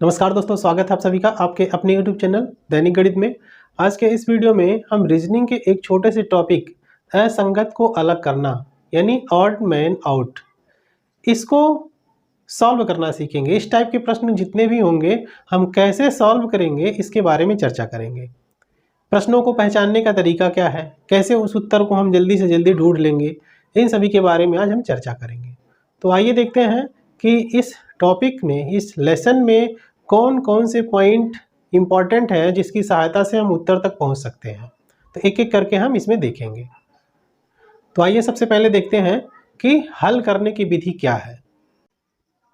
नमस्कार दोस्तों, स्वागत है आप सभी का आपके अपने YouTube चैनल दैनिक गणित में। आज के इस वीडियो में हम रीजनिंग के एक छोटे से टॉपिक असंगत को अलग करना यानी ऑड मैन आउट, इसको सॉल्व करना सीखेंगे। इस टाइप के प्रश्न जितने भी होंगे हम कैसे सॉल्व करेंगे इसके बारे में चर्चा करेंगे। प्रश्नों को पहचानने का तरीका क्या है, कैसे उस उत्तर को हम जल्दी से जल्दी ढूंढ लेंगे, इन सभी के बारे में आज हम चर्चा करेंगे। तो आइए देखते हैं कि इस टॉपिक में, इस लेसन में कौन कौन से पॉइंट इंपॉर्टेंट है जिसकी सहायता से हम उत्तर तक पहुंच सकते हैं। तो एक एक करके हम इसमें देखेंगे। तो आइए सबसे पहले देखते हैं कि हल करने की विधि क्या है।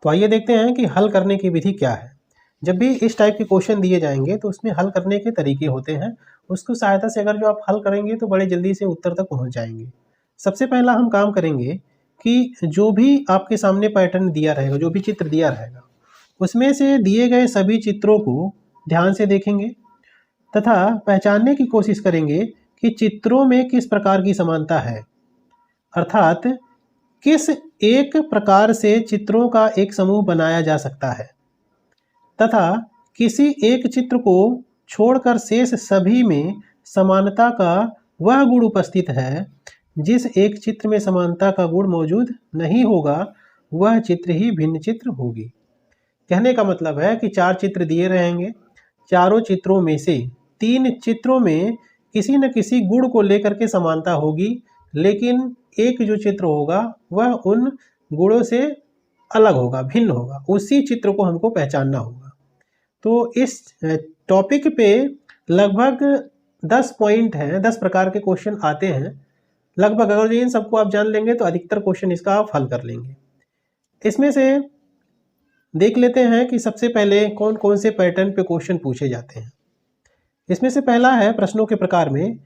तो आइए देखते हैं कि हल करने की विधि क्या है। जब भी इस टाइप के क्वेश्चन दिए जाएंगे तो उसमें हल करने के तरीके होते हैं, उसकी सहायता से अगर जो आप हल करेंगे तो बड़े जल्दी से उत्तर तक पहुंच जाएंगे। सबसे पहला हम काम करेंगे कि जो भी आपके सामने पैटर्न दिया रहेगा, जो भी चित्र दिया रहेगा, उसमें से दिए गए सभी चित्रों को ध्यान से देखेंगे तथा पहचानने की कोशिश करेंगे कि चित्रों में किस प्रकार की समानता है, अर्थात किस एक प्रकार से चित्रों का एक समूह बनाया जा सकता है तथा किसी एक चित्र को छोड़कर शेष सभी में समानता का वह गुण उपस्थित है जिस एक चित्र में समानता का गुण मौजूद नहीं होगा वह चित्र ही भिन्न चित्र होगी। कहने का मतलब है कि 4 चित्र दिए रहेंगे, चारों चित्रों में से 3 चित्रों में किसी न किसी गुण को लेकर के समानता होगी, लेकिन एक जो चित्र होगा वह उन गुणों से अलग होगा, भिन्न होगा। उसी चित्र को हमको पहचानना होगा। तो इस टॉपिक पे लगभग 10 पॉइंट हैं, 10 प्रकार के क्वेश्चन आते हैं लगभग। अगर इन सबको आप जान लेंगे तो अधिकतर क्वेश्चन इसका आप हल कर लेंगे। इसमें से देख लेते हैं कि सबसे पहले कौन कौन से पैटर्न पे क्वेश्चन पूछे जाते हैं। इसमें से पहला है प्रश्नों के प्रकार में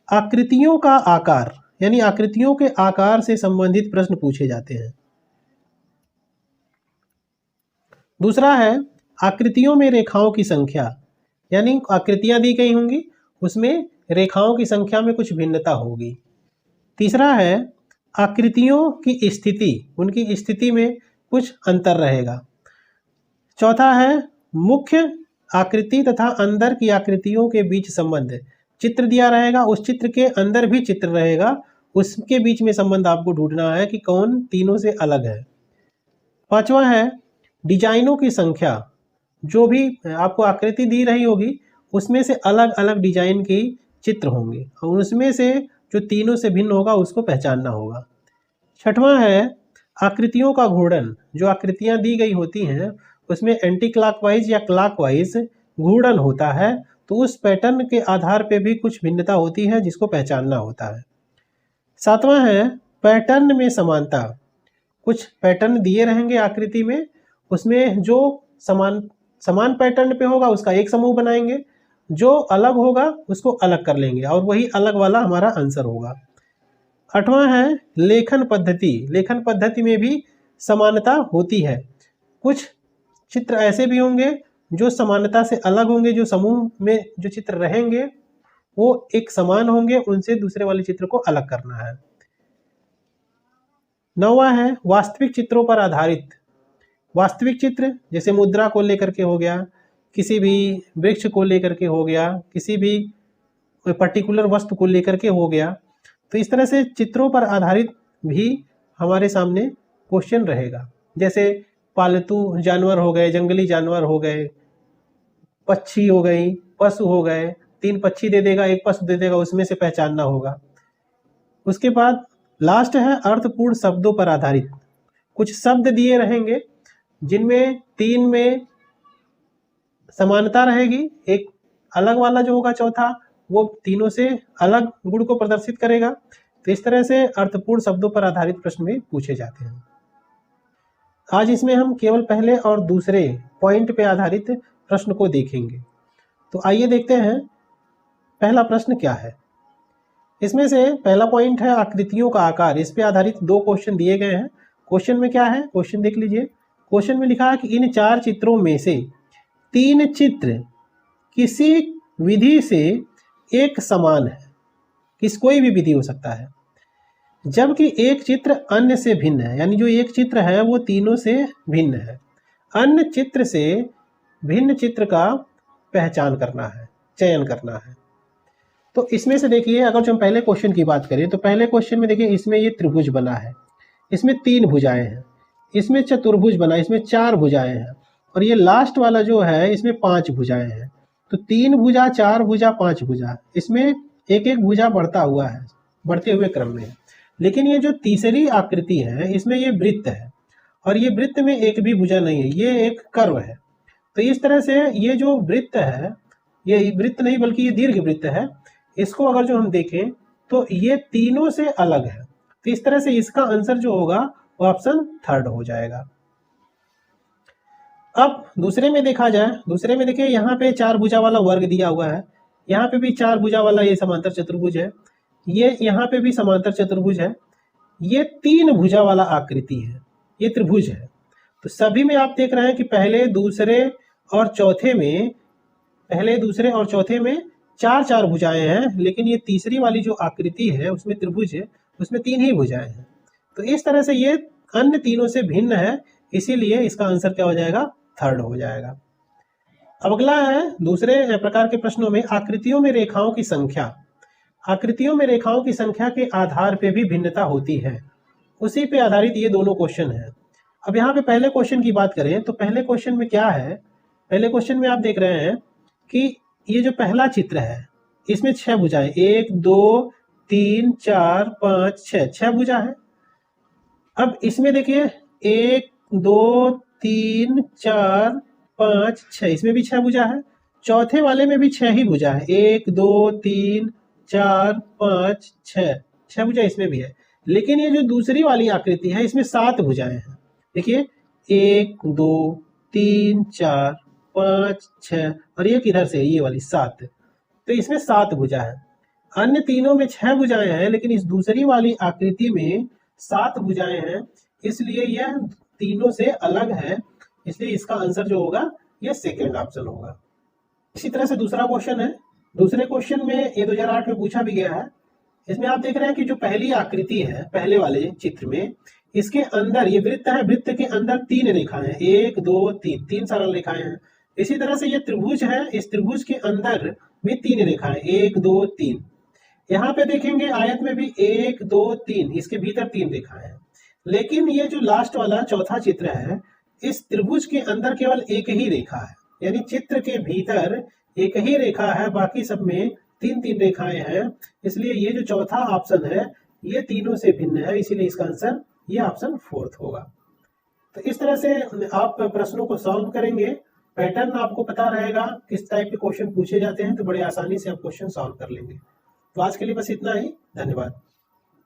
आकृतियों का आकार, यानी आकृतियों के आकार से संबंधित प्रश्न पूछे जाते हैं। दूसरा है आकृतियों में रेखाओं की संख्या, यानी आकृतियां दी गई होंगी उसमें रेखाओं की संख्या में कुछ भिन्नता होगी। तीसरा है आकृतियों की स्थिति, उनकी स्थिति में कुछ अंतर रहेगा। चौथा है मुख्य आकृति तथा अंदर की आकृतियों के बीच संबंध। चित्र दिया रहेगा, उस चित्र के अंदर भी चित्र रहेगा, उसके बीच में संबंध आपको ढूंढना है कि कौन तीनों से अलग है। पांचवा है डिजाइनों की संख्या, जो भी आपको आकृति दी रही होगी उसमें से अलग अलग डिजाइन की चित्र होंगे और उसमें से जो तीनों से भिन्न होगा उसको पहचानना होगा। छठवां है आकृतियों का घूर्णन, जो आकृतियां दी गई होती हैं उसमें एंटी क्लॉकवाइज या क्लॉकवाइज घूर्णन होता है, तो उस पैटर्न के आधार पे भी कुछ भिन्नता होती है जिसको पहचानना होता है। सातवां है पैटर्न में समानता, कुछ पैटर्न दिए रहेंगे आकृति में, उसमें जो समान पैटर्न पे होगा उसका एक समूह बनाएंगे, जो अलग होगा उसको अलग कर लेंगे और वही अलग वाला हमारा आंसर होगा। आठवां है लेखन पद्धति, लेखन पद्धति में भी समानता होती है। कुछ चित्र ऐसे भी होंगे जो समानता से अलग होंगे, जो समूह में जो चित्र रहेंगे वो एक समान होंगे, उनसे दूसरे वाले चित्र को अलग करना है। नौवां है वास्तविक चित्रों पर आधारित, वास्तविक चित्र जैसे मुद्रा को लेकर के हो गया, किसी भी वृक्ष को लेकर के हो गया, किसी भी पर्टिकुलर वस्तु को लेकर के हो गया। तो इस तरह से चित्रों पर आधारित भी हमारे सामने क्वेश्चन रहेगा। जैसे पालतू जानवर हो गए, जंगली जानवर हो गए, पक्षी हो गई, पशु हो गए, 3 पक्षी दे देगा, 1 पशु दे देगा, उसमें से पहचानना होगा। उसके बाद लास्ट है अर्थपूर्ण शब्दों पर आधारित, कुछ शब्द दिए रहेंगे जिनमें 3 में समानता रहेगी, एक अलग वाला जो होगा चौथा वो तीनों से अलग गुण को प्रदर्शित करेगा। तो इस तरह से अर्थपूर्ण शब्दों पर आधारित प्रश्न भी पूछे जाते हैं। आज इसमें हम केवल पहले और दूसरे पॉइंट पे आधारित प्रश्न को देखेंगे। तो आइए देखते हैं पहला प्रश्न क्या है। इसमें से पहला पॉइंट है आकृतियों का आकार, इस पे आधारित 2 क्वेश्चन दिए गए हैं। क्वेश्चन में क्या है, क्वेश्चन देख लीजिए। क्वेश्चन में लिखा है कि इन 4 चित्रों में से 3 चित्र किसी विधि से एक समान है, कोई भी विधि हो सकता है, जबकि एक चित्र अन्य से भिन्न है, यानी जो एक चित्र है वो तीनों से भिन्न है। अन्य चित्र से भिन्न चित्र का पहचान करना है, चयन करना है। तो इसमें से देखिए, अगर जो हम पहले क्वेश्चन की बात करें तो पहले क्वेश्चन में देखिए इसमें ये त्रिभुज बना है, इसमें 3 भुजाएं हैं, इसमें चतुर्भुज बना, इसमें 4 भुजाएं हैं, और ये लास्ट वाला जो है इसमें 5 भुजाएं हैं। तो 3 भुजा, 4 भुजा, 5 भुजा, इसमें एक एक भुजा बढ़ता हुआ है, बढ़ते हुए क्रम में है। लेकिन ये जो तीसरी आकृति है इसमें ये वृत्त है, और ये वृत्त में एक भी भुजा नहीं है, ये एक कर्व है। तो इस तरह से ये जो वृत्त है, ये वृत्त नहीं बल्कि ये दीर्घ वृत्त है, इसको अगर जो हम देखें तो ये तीनों से अलग है। तो इस तरह से इसका आंसर जो होगा वो ऑप्शन 3 हो जाएगा। अब दूसरे में देखा जाए, दूसरे में देखिए यहाँ पे 4 भुजा वाला वर्ग दिया हुआ है, यहाँ पे भी 4 भुजा वाला ये समांतर चतुर्भुज है, ये यहाँ पे भी समांतर चतुर्भुज है, ये 3 भुजा वाला आकृति है, ये त्रिभुज है। तो सभी में आप देख रहे हैं कि पहले दूसरे और चौथे में, पहले दूसरे और चौथे में 4 भुजाएं हैं, लेकिन ये तीसरी वाली जो आकृति है उसमें त्रिभुज है, उसमें 3 ही भुजाएं हैं। तो इस तरह से ये अन्य तीनों से भिन्न है, इसीलिए इसका आंसर क्या हो जाएगा, 3 हो जाएगा। अब अगला है दूसरे प्रकार के प्रश्नों में आकृतियों में रेखाओं की संख्या। आकृतियों में रेखाओं की संख्या के आधार पे भी भिन्नता होती है, उसी पे आधारित ये दोनों क्वेश्चन है। अब यहाँ पे पहले क्वेश्चन की बात करें तो पहले क्वेश्चन में क्या है, पहले क्वेश्चन में आप देख रहे हैं कि ये जो पहला चित्र है इसमें 6 भुजाएं, 1 2 3 4 5 6 भुजा है। अब इसमें देखिए 1 2 3 4 5 6, इसमें भी 6 भुजा है। चौथे वाले में भी 6 ही भुजा है, 1 2 3 4 5 6 भुजा इसमें भी है। लेकिन ये जो दूसरी वाली आकृति है इसमें 7 भुजाएं हैं। देखिए 1 2 3 4 5 6, और ये किधर से है, ये वाली 7, तो इसमें 7 भुजा है। अन्य तीनों में 6 भुजाएं हैं, लेकिन इस दूसरी वाली आकृति में 7 भुजाएं हैं, इसलिए यह तीनों से अलग है, इसलिए इसका आंसर जो होगा ये सेकंड ऑप्शन होगा। इसी तरह से दूसरा क्वेश्चन है, दूसरे क्वेश्चन में ये 2008 में पूछा भी गया है। इसमें आप देख रहे हैं कि जो पहली आकृति है, पहले वाले चित्र में, इसके अंदर ये वृत्त है, वृत्त के अंदर 3 रेखाएं हैं, 1 2 3 सरल रेखाएं हैं। इसी तरह से ये त्रिभुज है, इस त्रिभुज के अंदर भी 3 रेखाएं, 1 2 3। यहाँ पे देखेंगे आयत में भी 1 2 3, इसके भीतर 3 रेखाएं हैं। लेकिन ये जो लास्ट वाला चौथा चित्र है, इस त्रिभुज के अंदर केवल एक ही रेखा है, यानी चित्र के भीतर एक ही रेखा है, बाकी सब में 3 रेखाएं हैं। इसलिए ये जो चौथा ऑप्शन है ये तीनों से भिन्न है, इसीलिए इसका आंसर ये ऑप्शन 4 होगा। तो इस तरह से आप प्रश्नों को सॉल्व करेंगे, पैटर्न आपको पता रहेगा किस टाइप के क्वेश्चन पूछे जाते हैं, तो बड़े आसानी से आप क्वेश्चन सॉल्व कर लेंगे। तो आज के लिए बस इतना ही, धन्यवाद।